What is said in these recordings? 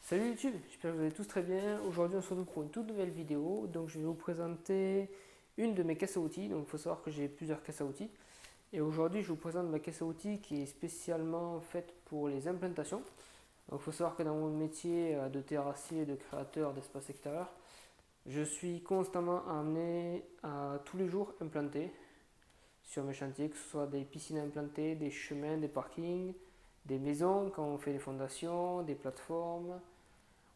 Salut YouTube, j'espère que vous allez tous très bien. Aujourd'hui on se retrouve pour une toute nouvelle vidéo. Donc je vais vous présenter une de mes caisses à outils. Donc il faut savoir que j'ai plusieurs caisses à outils. Et aujourd'hui je vous présente ma caisse à outils qui est spécialement faite pour les implantations. Donc il faut savoir que dans mon métier de terrassier, de créateur d'espace extérieur, je suis constamment amené à tous les jours implanter sur mes chantiers, que ce soit des piscines implantées, des chemins, des parkings, des maisons quand on fait les fondations, des plateformes.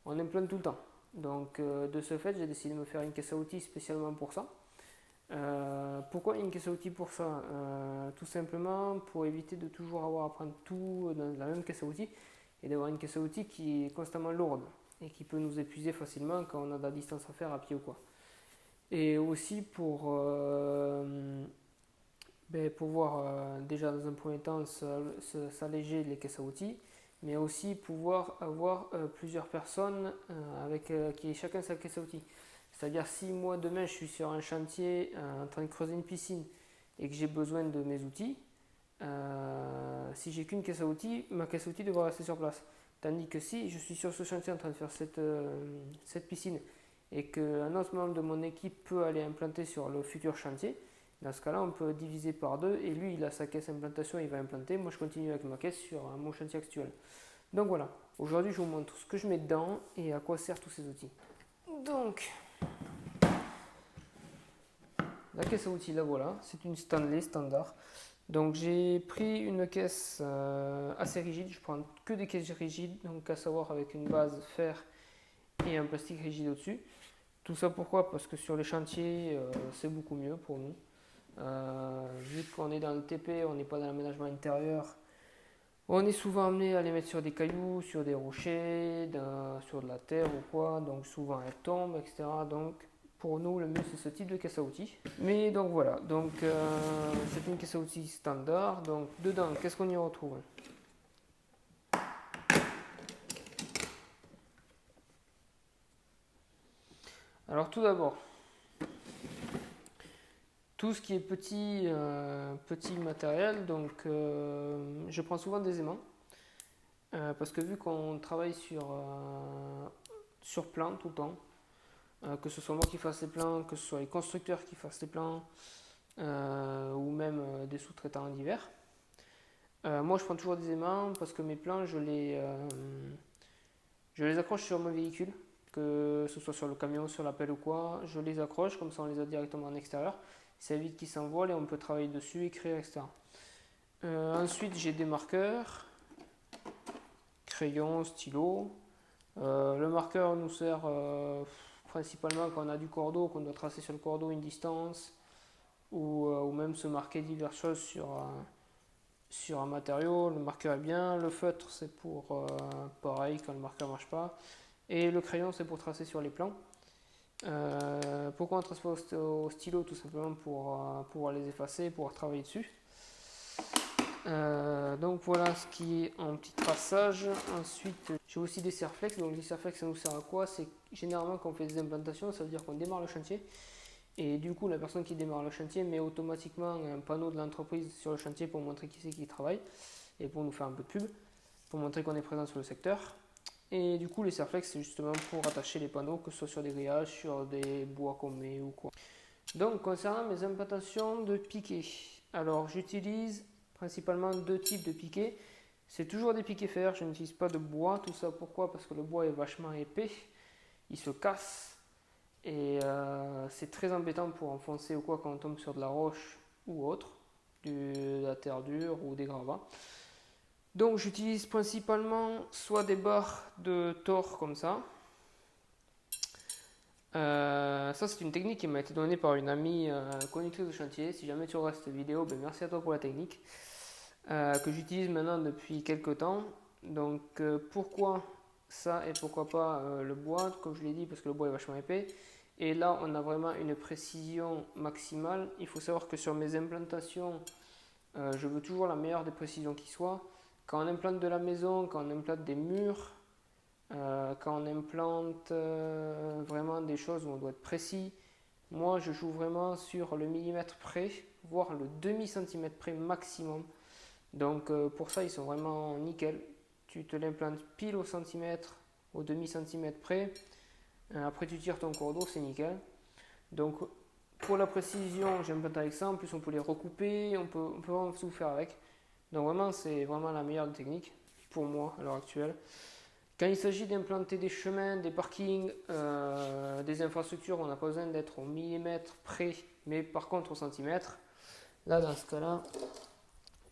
On implante tout le temps. Donc de ce fait, j'ai décidé de me faire une caisse à outils spécialement pour ça. Pourquoi une caisse à outils pour ça? Tout simplement pour éviter de toujours avoir à prendre tout dans la même caisse à outils et d'avoir une caisse à outils qui est constamment lourde et qui peut nous épuiser facilement quand on a de la distance à faire à pied ou quoi. Et aussi pour pouvoir déjà dans un premier temps s'alléger les caisses à outils, mais aussi pouvoir avoir plusieurs personnes qui aient chacun sa caisse à outils. C'est-à-dire si moi demain je suis sur un chantier en train de creuser une piscine et que j'ai besoin de mes outils, si j'ai qu'une caisse à outils, ma caisse à outils devra rester sur place. Tandis que si je suis sur ce chantier en train de faire cette piscine et qu'un autre membre de mon équipe peut aller implanter sur le futur chantier, dans ce cas-là, on peut diviser par deux et lui, il a sa caisse implantation, il va implanter. Moi, je continue avec ma caisse sur mon chantier actuel. Donc voilà, aujourd'hui, je vous montre ce que je mets dedans et à quoi servent tous ces outils. Donc, la caisse à outils, là voilà, c'est une Stanley standard. Donc j'ai pris une caisse assez rigide, je prends que des caisses rigides, donc à savoir avec une base fer et un plastique rigide au-dessus. Tout ça pourquoi? Parce que sur les chantiers, c'est beaucoup mieux pour nous. Vu qu'on est dans le TP, on n'est pas dans l'aménagement intérieur, on est souvent amené à les mettre sur des cailloux, sur des rochers, sur de la terre ou quoi, donc souvent elles tombent, etc. Donc pour nous, le mieux c'est ce type de caisse à outils. Mais donc voilà, donc c'est une caisse à outils standard. Donc dedans, qu'est-ce qu'on y retrouve? Alors tout d'abord, tout ce qui est petit matériel, donc je prends souvent des aimants. Parce que vu qu'on travaille sur plan tout le temps, que ce soit moi qui fasse les plans, que ce soit les constructeurs qui fassent les plans, ou même des sous-traitants divers, moi je prends toujours des aimants parce que mes plans, je les accroche sur mon véhicule, que ce soit sur le camion, sur la pelle ou quoi, je les accroche, comme ça on les a directement en extérieur, ça évite qu'ils s'envolent et on peut travailler dessus, écrire, etc. Ensuite j'ai des marqueurs, crayons, stylos. Le marqueur nous sert principalement quand on a du cordeau, qu'on doit tracer sur le cordeau une distance ou même se marquer diverses choses sur un matériau. Le marqueur est bien, le feutre c'est pour pareil quand le marqueur ne marche pas, et le crayon c'est pour tracer sur les plans. Pourquoi on trace pas au stylo? Tout simplement pour pouvoir les effacer, pouvoir travailler dessus. Donc voilà ce qui est en petit traçage. Ensuite, j'ai aussi des serflex. Donc les serflex, ça nous sert à quoi? C'est généralement quand on fait des implantations, ça veut dire qu'on démarre le chantier. Et du coup, la personne qui démarre le chantier met automatiquement un panneau de l'entreprise sur le chantier pour montrer qui c'est qui travaille et pour nous faire un peu de pub, pour montrer qu'on est présent sur le secteur. Et du coup, les serflex, c'est justement pour attacher les panneaux, que ce soit sur des grillages, sur des bois qu'on met ou quoi. Donc, concernant mes implantations de piquets, alors j'utilise principalement deux types de piquets. C'est toujours des piquets fer, je n'utilise pas de bois. Tout ça pourquoi? Parce que le bois est vachement épais, il se casse et c'est très embêtant pour enfoncer ou quoi quand on tombe sur de la roche ou autre, de la terre dure ou des gravats. Donc j'utilise principalement soit des barres de tore comme ça. Ça c'est une technique qui m'a été donnée par une amie conductrice de chantier. Si jamais tu regardes cette vidéo, ben merci à toi pour la technique. Que j'utilise maintenant depuis quelques temps. Donc pourquoi ça et pourquoi pas le bois? Comme je l'ai dit, parce que le bois est vachement épais. Et là, on a vraiment une précision maximale. Il faut savoir que sur mes implantations, je veux toujours la meilleure des précisions qui soit. Quand on implante de la maison, quand on implante des murs, quand on implante vraiment des choses où on doit être précis, moi je joue vraiment sur le millimètre près, voire le demi-centimètre près maximum. Donc pour ça, ils sont vraiment nickel. Tu te l'implantes pile au centimètre, au demi-centimètre près. Après tu tires ton cordeau, c'est nickel. Donc pour la précision, j'implante avec ça. En plus on peut les recouper, on peut vraiment tout faire avec. Donc vraiment c'est vraiment la meilleure technique pour moi à l'heure actuelle. Quand il s'agit d'implanter des chemins, des parkings, des infrastructures, on n'a pas besoin d'être au millimètre près, mais par contre au centimètre. Là dans ce cas-là,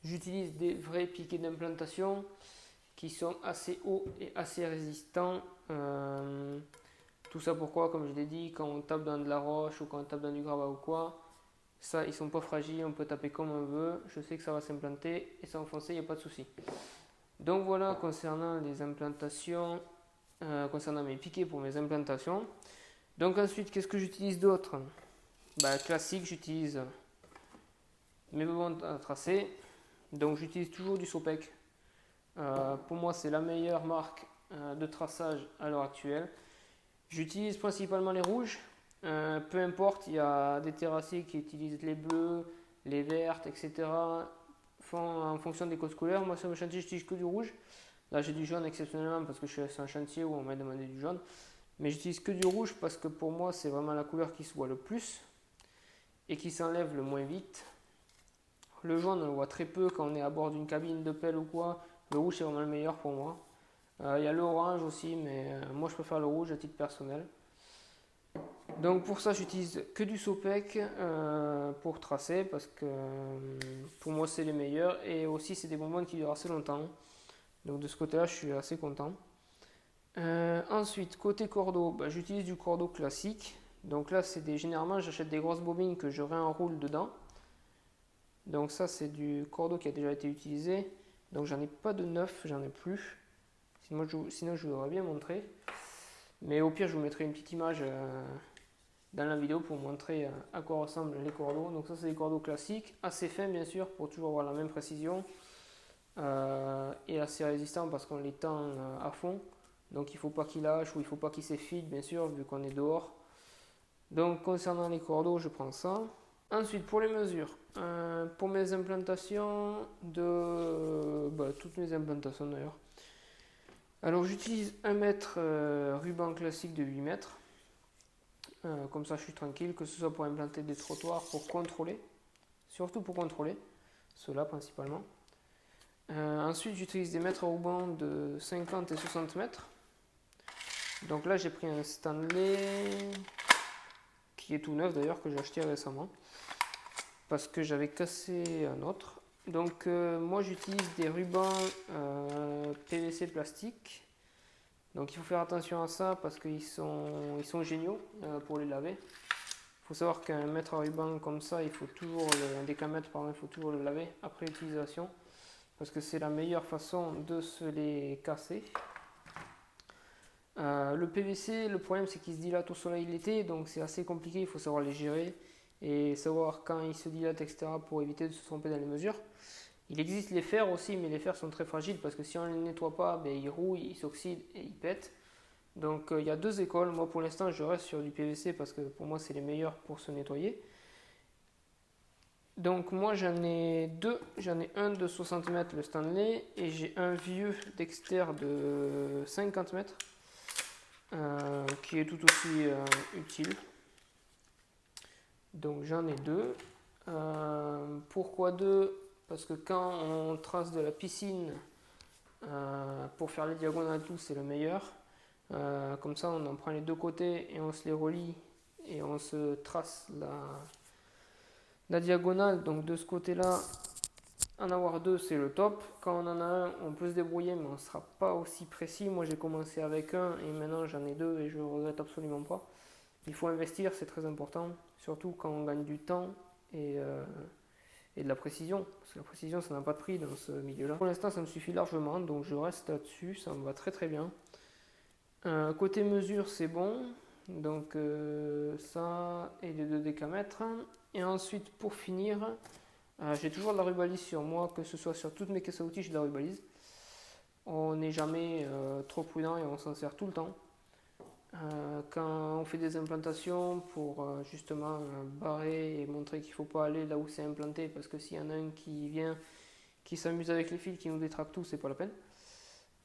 j'utilise des vrais piquets d'implantation qui sont assez hauts et assez résistants. Tout ça pourquoi, comme je l'ai dit, quand on tape dans de la roche ou quand on tape dans du gravat ou quoi, ça ils sont pas fragiles, on peut taper comme on veut, je sais que ça va s'implanter et ça enfoncer, il n'y a pas de souci. Donc voilà concernant les implantations, concernant mes piquets pour mes implantations. Donc ensuite, qu'est-ce que j'utilise d'autre? Classique, j'utilise mes bonbons à tracer. Donc j'utilise toujours du Sopec. Pour moi, c'est la meilleure marque de traçage à l'heure actuelle. J'utilise principalement les rouges. Peu importe, il y a des terrassiers qui utilisent les bleus, les vertes, etc. En fonction des codes couleurs. Moi sur mes chantiers j'utilise que du rouge. Là j'ai du jaune exceptionnellement parce que je suis sur un chantier où on m'a demandé du jaune. Mais j'utilise que du rouge parce que pour moi c'est vraiment la couleur qui se voit le plus et qui s'enlève le moins vite. Le jaune on le voit très peu quand on est à bord d'une cabine de pelle ou quoi. Le rouge c'est vraiment le meilleur pour moi. Il y a l'orange aussi mais moi je préfère le rouge à titre personnel. Donc pour ça j'utilise que du Sopec pour tracer parce que pour moi c'est les meilleurs et aussi c'est des bonbons qui durent assez longtemps. Donc de ce côté là je suis assez content. Ensuite côté cordeau, j'utilise du cordeau classique. Donc là généralement j'achète des grosses bobines que je réenroule dedans. Donc ça c'est du cordeau qui a déjà été utilisé. Donc j'en ai pas de neuf, j'en ai plus. Sinon je vous l'aurais bien montré. Mais au pire je vous mettrai une petite image dans la vidéo pour montrer à quoi ressemblent les cordeaux. Donc ça c'est des cordeaux classiques, assez fins bien sûr pour toujours avoir la même précision et assez résistants parce qu'on les tend à fond. Donc il ne faut pas qu'ils lâchent ou il ne faut pas qu'ils s'effilent bien sûr vu qu'on est dehors. Donc concernant les cordeaux je prends ça. Ensuite pour les mesures, pour mes implantations toutes mes implantations d'ailleurs. Alors j'utilise 1 mètre ruban classique de 8 mètres. Comme ça je suis tranquille, que ce soit pour implanter des trottoirs, pour contrôler, surtout pour contrôler, ceux-là principalement. Ensuite j'utilise des mètres à ruban de 50 et 60 mètres. Donc là j'ai pris un Stanley qui est tout neuf d'ailleurs, que j'ai acheté récemment, parce que j'avais cassé un autre. Donc moi j'utilise des rubans PVC plastique. Donc il faut faire attention à ça parce qu'ils sont géniaux pour les laver. Il faut savoir qu'un mètre à ruban comme ça, il faut toujours un décamètre pardon, il faut toujours le laver après l'utilisation parce que c'est la meilleure façon de se les casser. Le PVC, le problème c'est qu'il se dilate au soleil l'été, donc c'est assez compliqué, il faut savoir les gérer et savoir quand il se dilate, etc. pour éviter de se tromper dans les mesures. Il existe les fers aussi, mais les fers sont très fragiles parce que si on ne les nettoie pas, ils rouillent, ils s'oxydent et ils pètent. Donc il y a deux écoles. Moi pour l'instant je reste sur du PVC parce que pour moi c'est les meilleurs pour se nettoyer. Donc moi j'en ai deux. J'en ai un de 60 mètres, le Stanley, et j'ai un vieux Dexter de 50 mètres qui est tout aussi utile. Donc j'en ai deux. Pourquoi deux? Parce que quand on trace de la piscine pour faire les diagonales tout, c'est le meilleur. Comme ça on en prend les deux côtés et on se les relie et on se trace la diagonale. Donc de ce côté là, en avoir deux c'est le top. Quand on en a un on peut se débrouiller mais on ne sera pas aussi précis. Moi j'ai commencé avec un et maintenant j'en ai deux et je ne regrette absolument pas. Il faut investir, c'est très important, surtout quand on gagne du temps et de la précision, parce que la précision ça n'a pas de prix dans ce milieu là. Pour l'instant ça me suffit largement, donc je reste là-dessus, ça me va très très bien. Côté mesure c'est bon, donc ça et les 2 décamètres. Et ensuite pour finir, j'ai toujours de la rubalise sur moi, que ce soit sur toutes mes caisses à outils j'ai de la rubalise. On n'est jamais trop prudent et on s'en sert tout le temps. Quand on fait des implantations pour justement barrer et montrer qu'il ne faut pas aller là où c'est implanté parce que s'il y en a un qui vient, qui s'amuse avec les fils, qui nous détraque tout, c'est pas la peine.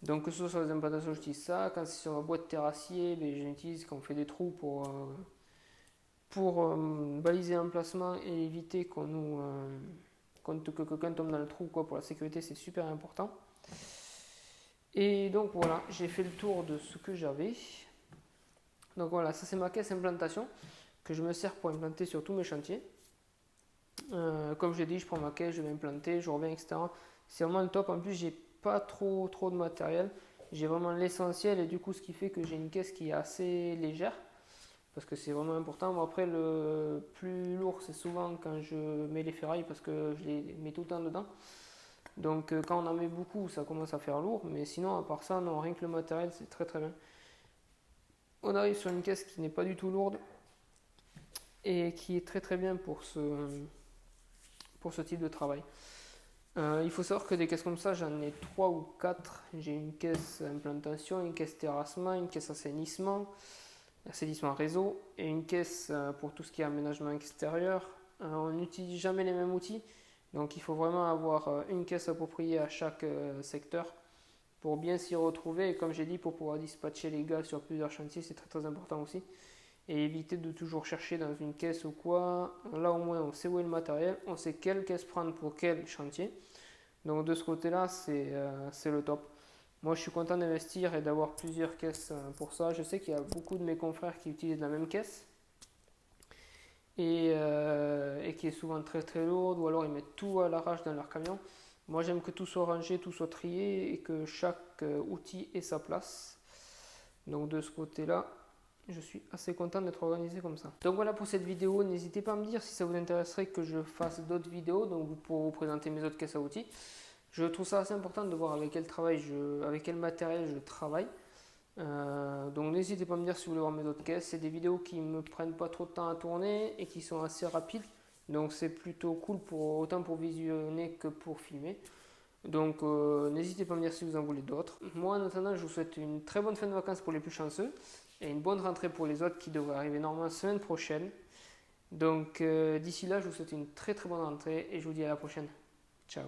Donc que ce soit sur les implantations, j'utilise ça. Quand c'est sur la boîte terrassier, ben, j'utilise quand on fait des trous pour baliser l'emplacement et éviter qu'on nous que quelqu'un tombe dans le trou, quoi. Pour la sécurité, c'est super important. Et donc voilà, j'ai fait le tour de ce que j'avais. Donc voilà, ça c'est ma caisse implantation que je me sers pour implanter sur tous mes chantiers. Comme je l'ai dit, je prends ma caisse, je vais implanter, je reviens, etc. C'est vraiment le top. En plus, j'ai pas trop de matériel. J'ai vraiment l'essentiel et du coup, ce qui fait que j'ai une caisse qui est assez légère parce que c'est vraiment important. Bon, après, le plus lourd, c'est souvent quand je mets les ferrailles parce que je les mets tout le temps dedans. Donc, quand on en met beaucoup, ça commence à faire lourd. Mais sinon, à part ça, non, rien que le matériel, c'est très très bien. On arrive sur une caisse qui n'est pas du tout lourde et qui est très très bien pour ce type de travail. Il faut savoir que des caisses comme ça, j'en ai 3 ou 4. J'ai une caisse implantation, une caisse terrassement, une caisse assainissement réseau et une caisse pour tout ce qui est aménagement extérieur. On n'utilise jamais les mêmes outils, donc il faut vraiment avoir une caisse appropriée à chaque secteur pour bien s'y retrouver. Et comme j'ai dit, pour pouvoir dispatcher les gars sur plusieurs chantiers, c'est très très important aussi. Et éviter de toujours chercher dans une caisse ou quoi. Là au moins on sait où est le matériel, on sait quelle caisse prendre pour quel chantier. Donc de ce côté-là, c'est le top. Moi je suis content d'investir et d'avoir plusieurs caisses pour ça. Je sais qu'il y a beaucoup de mes confrères qui utilisent la même caisse et qui est souvent très très lourde, ou alors ils mettent tout à l'arrache dans leur camion. Moi j'aime que tout soit rangé, tout soit trié et que chaque outil ait sa place. Donc de ce côté-là, je suis assez content d'être organisé comme ça. Donc voilà pour cette vidéo. N'hésitez pas à me dire si ça vous intéresserait que je fasse d'autres vidéos donc pour vous présenter mes autres caisses à outils. Je trouve ça assez important de voir avec quel matériel je travaille. Donc n'hésitez pas à me dire si vous voulez voir mes autres caisses. C'est des vidéos qui ne me prennent pas trop de temps à tourner et qui sont assez rapides. Donc c'est plutôt cool autant pour visionner que pour filmer. Donc n'hésitez pas à me dire si vous en voulez d'autres. Moi en attendant, je vous souhaite une très bonne fin de vacances pour les plus chanceux et une bonne rentrée pour les autres qui devraient arriver normalement la semaine prochaine. Donc d'ici là, je vous souhaite une très très bonne rentrée et je vous dis à la prochaine. Ciao.